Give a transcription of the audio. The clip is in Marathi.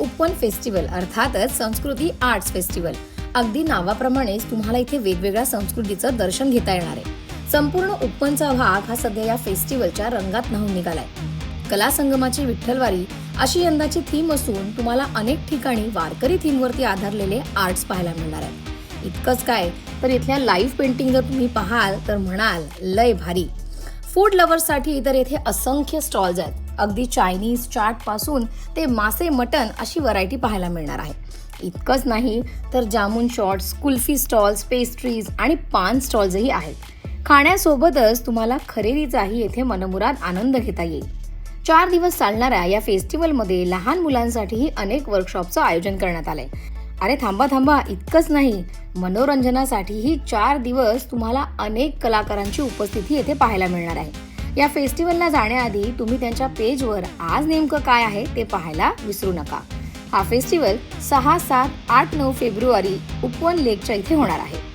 उपवन फेस्टिवल अर्थातच संस्कृती आर्ट्स फेस्टिवल. अगदी नावाप्रमाणेच तुम्हाला इथे वेगवेगळ्या संस्कृतीचं दर्शन घेता येणार आहे. संपूर्ण उपवनचा भाग हा सध्या या फेस्टिवलच्या रंगात न्हाऊन निघालाय. कला संगमाची विठ्ठलवारी अशी यंदाची थीम असून तुम्हाला अनेक ठिकाणी वारकरी थीमवरती आधारलेले आर्ट्स पाहायला मिळणार आहेत. इतकंच काय तर इथल्या लाईव्ह पेंटिंग जर तुम्ही पाहाल तर म्हणाल लय भारी. फूड लव्हर्ससाठी तर येथे असंख्य स्टॉल्स आहेत. अगदी चायनीज चाट पासून ते मासे मटन अशी व्हरायटी पाहायला मिळणार आहे. इतकंच नाही तर jamun shots, kulfi stalls, pastries आणि पान स्टॉल्सही आहेत. खाण्यासोबतच तुम्हाला खरेदीचाही येथे मनमुराद आनंद घेता येईल. 4 दिवस चालणाऱ्या या फेस्टिवलमध्ये लहान मुलांसाठीही अनेक वर्कशॉपचं आयोजन करण्यात आलंय. अरे थांबा, इतकंच नाही, मनोरंजनासाठीही 4 दिवस तुम्हाला अनेक कलाकारांची उपस्थिती येथे पाहायला मिळणार आहे. या फेस्टिवलला जाण्याआधी तुम्ही त्यांच्या पेजवर आज नेमकं काय आहे ते पाहायला विसरू नका. हा फेस्टिवल 6, 7, 8, 9 फेब्रुवारी उपवन लेकच्या इथे होणार आहे.